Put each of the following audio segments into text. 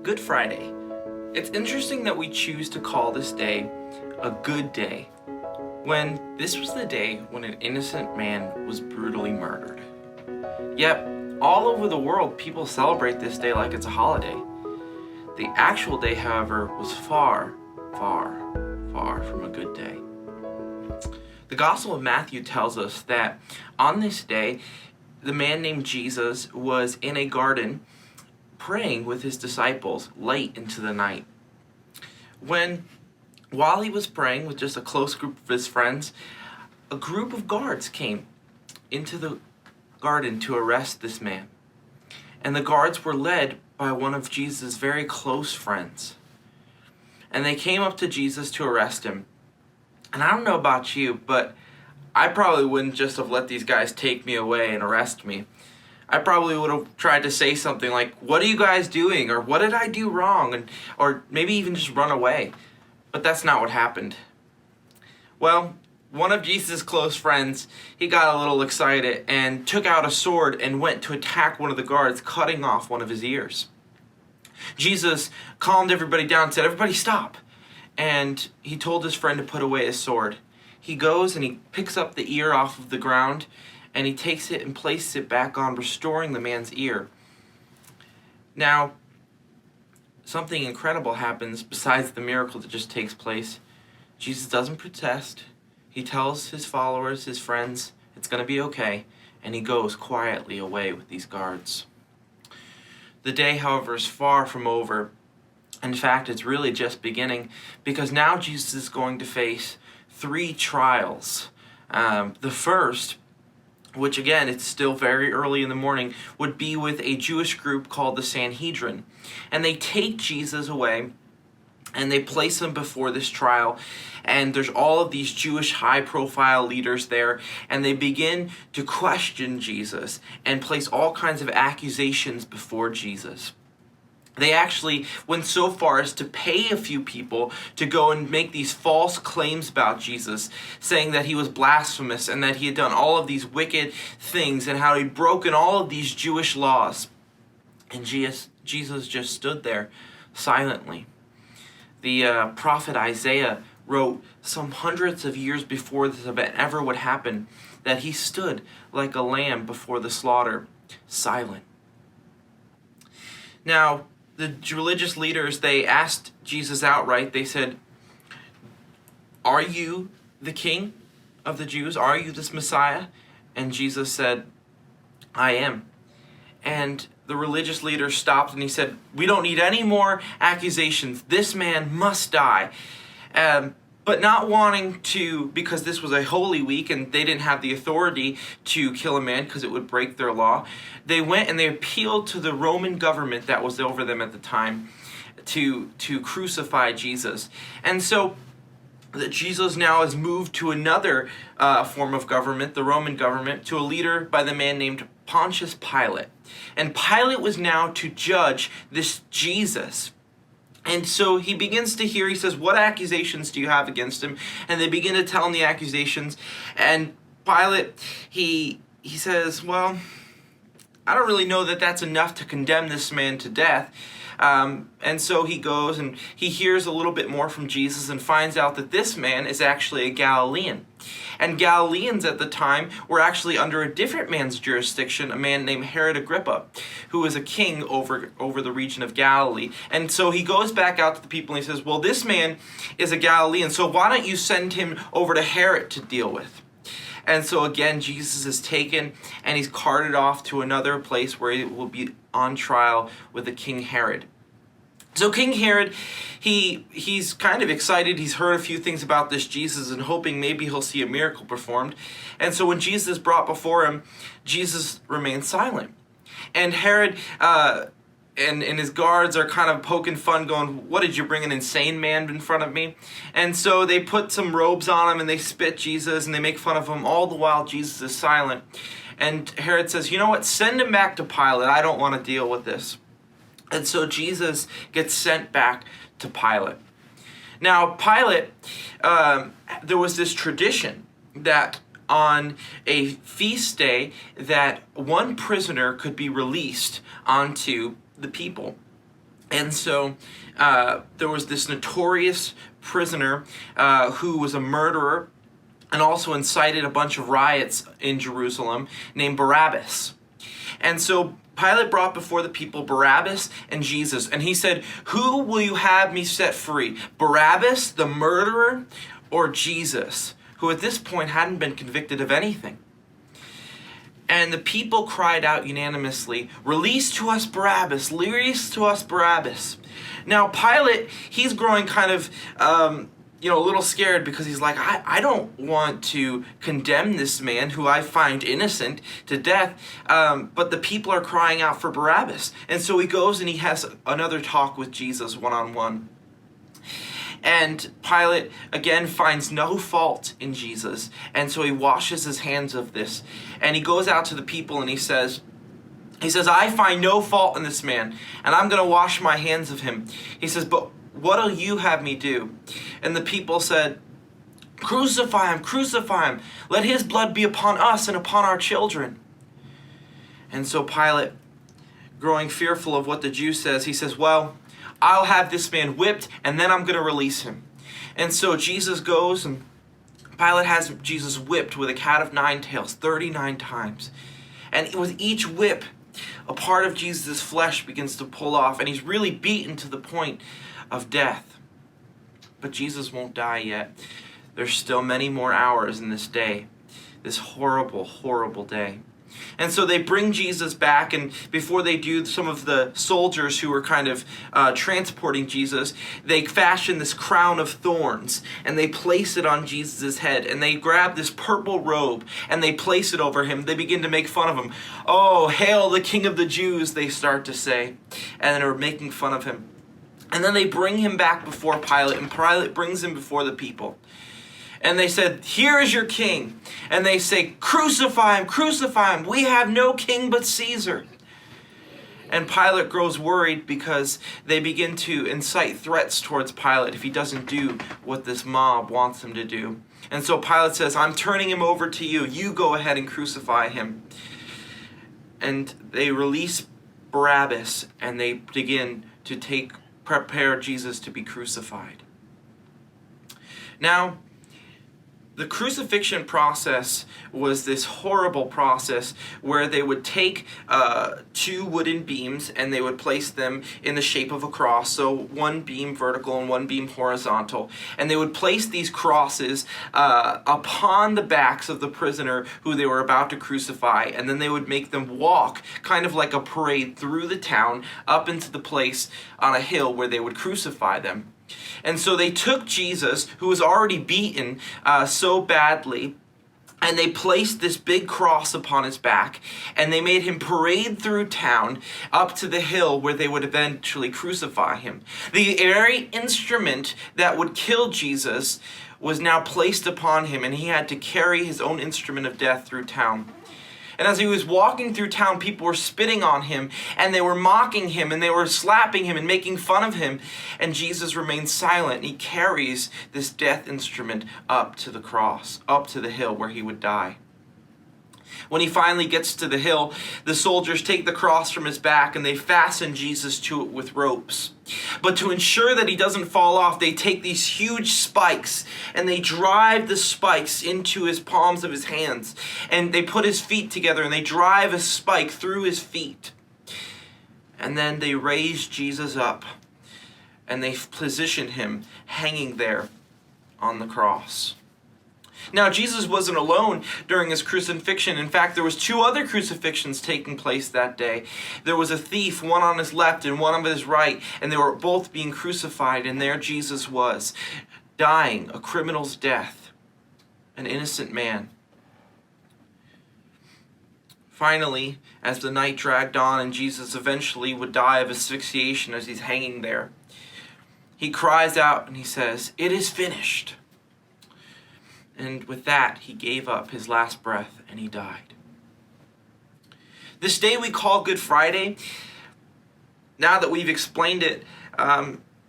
Good Friday. It's interesting that we choose to call this day a good day, when this was the day when an innocent man was brutally murdered. Yet, all over the world, people celebrate this day like it's a holiday. The actual day, however, was far, far, far from a good day. The Gospel of Matthew tells us that on this day, the man named Jesus was in a garden praying with his disciples late into the night. While he was praying with just a close group of his friends, a group of guards came into the garden to arrest this man. And the guards were led by one of Jesus' very close friends. And they came up to Jesus to arrest him. And I don't know about you, but I probably wouldn't just have let these guys take me away and arrest me. I probably would have tried to say something like, "What are you guys doing?" or "What did I do wrong?" or maybe even just run away. But that's not what happened. Well, one of Jesus' close friends, he got a little excited and took out a sword and went to attack one of the guards, cutting off one of his ears. Jesus calmed everybody down and said, "Everybody stop." And he told his friend to put away his sword. He goes and he picks up the ear off of the ground, and he takes it and places it back on, restoring the man's ear. Now, something incredible happens besides the miracle that just takes place. Jesus doesn't protest. He tells his followers, his friends, it's going to be okay, and he goes quietly away with these guards. The day, however, is far from over. In fact, it's really just beginning, because now Jesus is going to face 3 trials. The first, which again, it's still very early in the morning, would be with a Jewish group called the Sanhedrin. And they take Jesus away and they place him before this trial. And there's all of these Jewish high-profile leaders there, and they begin to question Jesus and place all kinds of accusations before Jesus. They actually went so far as to pay a few people to go and make these false claims about Jesus, saying that he was blasphemous and that he had done all of these wicked things and how he'd broken all of these Jewish laws. And Jesus just stood there silently. The prophet Isaiah wrote some hundreds of years before this event ever would happen that he stood like a lamb before the slaughter, silent. Now, the religious leaders, they asked Jesus outright. They said, "Are you the king of the Jews? Are you this Messiah?" And Jesus said, "I am." And the religious leader stopped and he said, "We don't need any more accusations. This man must die." But not wanting to, because this was a holy week and they didn't have the authority to kill a man because it would break their law, they went and they appealed to the Roman government that was over them at the time to crucify Jesus. And so that Jesus now is moved to another form of government, the Roman government, to a leader by the man named Pontius Pilate. And Pilate was now to judge this Jesus. And so he begins to hear, he says, "What accusations do you have against him?" And they begin to tell him the accusations. And Pilate, he says, "Well, I don't really know that that's enough to condemn this man to death." And so he goes and he hears a little bit more from Jesus and finds out that this man is actually a Galilean. And Galileans at the time were actually under a different man's jurisdiction, a man named Herod Agrippa, who was a king over the region of Galilee. And so he goes back out to the people and he says, "Well, this man is a Galilean, so why don't you send him over to Herod to deal with?" And so again, Jesus is taken and he's carted off to another place where he will be on trial with the King Herod. So King Herod, he's kind of excited. He's heard a few things about this Jesus and hoping maybe he'll see a miracle performed. And so when Jesus is brought before him, Jesus remains silent. And Herod and his guards are kind of poking fun, going, "What, did you bring an insane man in front of me?" And so they put some robes on him and they spit Jesus and they make fun of him, all the while Jesus is silent. And Herod says, "You know what, send him back to Pilate. I don't want to deal with this." And so Jesus gets sent back to Pilate. Now, Pilate, there was this tradition that on a feast day that one prisoner could be released onto the people. And so there was this notorious prisoner who was a murderer and also incited a bunch of riots in Jerusalem, named Barabbas. And so Pilate brought before the people Barabbas and Jesus, and he said, "Who will you have me set free? Barabbas, the murderer, or Jesus?" Who at this point hadn't been convicted of anything. And the people cried out unanimously, "Release to us Barabbas, release to us Barabbas." Now Pilate, he's growing kind of a little scared, because he's like, I don't want to condemn this man who I find innocent to death, but the people are crying out for Barabbas. And so he goes and he has another talk with Jesus one-on-one. And Pilate again finds no fault in Jesus, and so he washes his hands of this, and he goes out to the people and he says, "I find no fault in this man, and I'm going to wash my hands of him." He says, "But what'll you have me do?" And the people said, "Crucify him, crucify him. Let his blood be upon us and upon our children." And so Pilate, growing fearful of what the Jews says, he says, "Well, I'll have this man whipped, and then I'm going to release him." And so Jesus goes, and Pilate has Jesus whipped with a cat of nine tails 39 times. And with each whip, a part of Jesus' flesh begins to pull off, and he's really beaten to the point of death. But Jesus won't die yet. There's still many more hours in this day, this horrible, horrible day. And so they bring Jesus back, and before they do, some of the soldiers who were kind of transporting Jesus, they fashion this crown of thorns, and they place it on Jesus' head, and they grab this purple robe, and they place it over him. They begin to make fun of him. "Oh, hail the King of the Jews," they start to say, and they're making fun of him. And then they bring him back before Pilate, and Pilate brings him before the people. And they said, "Here is your king." And they say, "Crucify him, crucify him. We have no king but Caesar." And Pilate grows worried, because they begin to incite threats towards Pilate if he doesn't do what this mob wants him to do. And so Pilate says, "I'm turning him over to you. You go ahead and crucify him." And they release Barabbas, and they begin to prepare Jesus to be crucified. Now, the crucifixion process was this horrible process where they would take two wooden beams, and they would place them in the shape of a cross, so one beam vertical and one beam horizontal, and they would place these crosses upon the backs of the prisoner who they were about to crucify, and then they would make them walk kind of like a parade through the town up into the place on a hill where they would crucify them. And so they took Jesus, who was already beaten so badly, and they placed this big cross upon his back, and they made him parade through town up to the hill where they would eventually crucify him. The very instrument that would kill Jesus was now placed upon him, and he had to carry his own instrument of death through town. And as he was walking through town, people were spitting on him, and they were mocking him, and they were slapping him and making fun of him. And Jesus remains silent, and he carries this death instrument up to the cross, up to the hill where he would die. When he finally gets to the hill, the soldiers take the cross from his back, and they fasten Jesus to it with ropes. But to ensure that he doesn't fall off, they take these huge spikes, and they drive the spikes into his palms of his hands. And they put his feet together, and they drive a spike through his feet. And then they raise Jesus up, and they position him hanging there on the cross. Now, Jesus wasn't alone during his crucifixion. In fact, there was two other crucifixions taking place that day. There was a thief, one on his left and one on his right, and they were both being crucified, and there Jesus was, dying a criminal's death, an innocent man. Finally, as the night dragged on and Jesus eventually would die of asphyxiation as he's hanging there, he cries out and he says, "It is finished." And with that, he gave up his last breath and he died. This day we call Good Friday, now that we've explained it,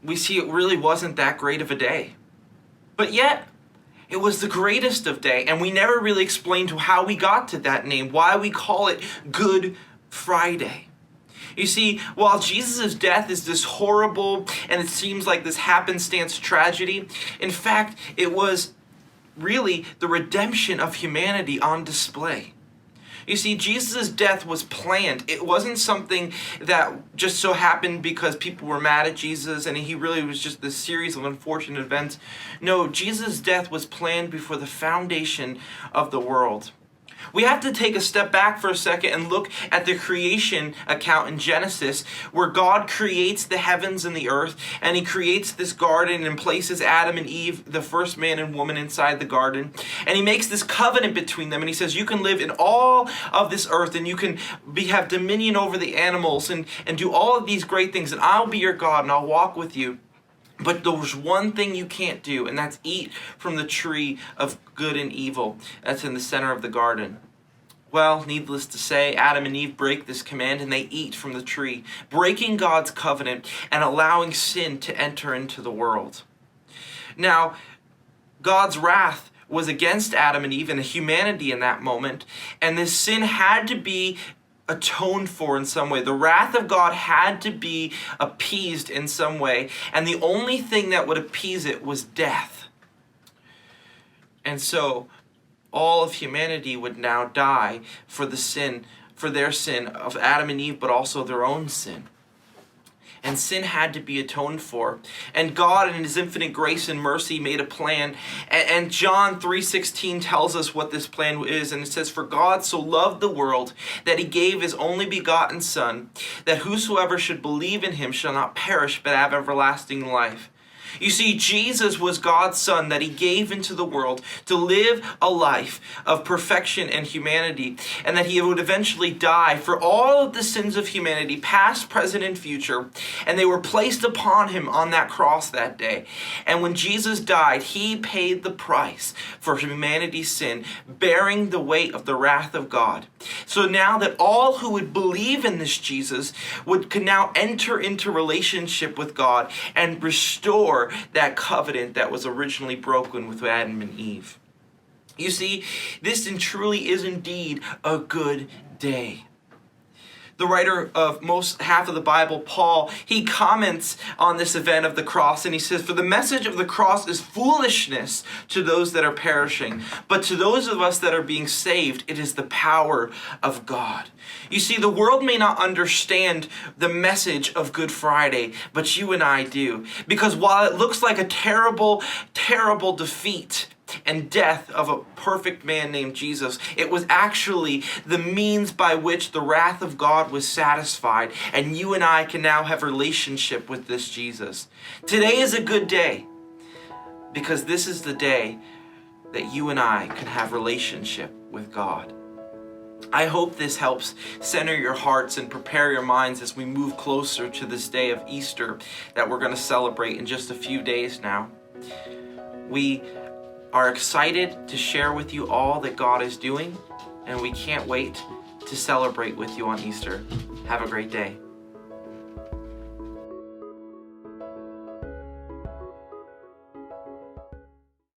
we see it really wasn't that great of a day. But yet, It was the greatest of day, and we never really explained how we got to that name, why we call it Good Friday. You see, while Jesus' death is this horrible and it seems like this happenstance tragedy, in fact, it was really the redemption of humanity on display. You see, Jesus' death was planned. It wasn't something that just so happened because people were mad at Jesus and he really was just this series of unfortunate events. No, Jesus' death was planned before the foundation of the world. We have to take a step back for a second and look at the creation account in Genesis, where God creates the heavens and the earth, and he creates this garden and places Adam and Eve, the first man and woman, inside the garden. And he makes this covenant between them, and he says, you can live in all of this earth, and you can have dominion over the animals, and do all of these great things, and I'll be your God, and I'll walk with you. But there's one thing you can't do, and that's eat from the tree of good and evil that's in the center of the garden. Well, needless to say, Adam and Eve break this command and they eat from the tree, breaking God's covenant and allowing sin to enter into the world. Now, God's wrath was against Adam and Eve and humanity in that moment, and this sin had to be atoned for in some way. The wrath of God had to be appeased in some way, and the only thing that would appease it was death. And so all of humanity would now die for their sin of Adam and Eve, but also their own sin. And sin had to be atoned for. And God, in his infinite grace and mercy, made a plan. And John 3:16 tells us what this plan is. And it says, for God so loved the world that he gave his only begotten Son, that whosoever should believe in him shall not perish but have everlasting life. You see, Jesus was God's Son that he gave into the world to live a life of perfection and humanity, and that he would eventually die for all of the sins of humanity, past, present, and future, and they were placed upon him on that cross that day. And when Jesus died, he paid the price for humanity's sin, bearing the weight of the wrath of God. So now that all who would believe in this Jesus could now enter into relationship with God and restore that covenant that was originally broken with Adam and Eve. You see, this truly is indeed a good day. The writer of half of the Bible, Paul, he comments on this event of the cross, and he says, for the message of the cross is foolishness to those that are perishing, but to those of us that are being saved, it is the power of God. You see, the world may not understand the message of Good Friday, but you and I do. Because while it looks like a terrible, terrible defeat and death of a perfect man named Jesus, it was actually the means by which the wrath of God was satisfied, and you and I can now have a relationship with this Jesus. Today is a good day because this is the day that you and I can have relationship with God. I hope this helps center your hearts and prepare your minds as we move closer to this day of Easter that we're going to celebrate in just a few days now. We are excited to share with you all that God is doing, and we can't wait to celebrate with you on Easter. Have a great day.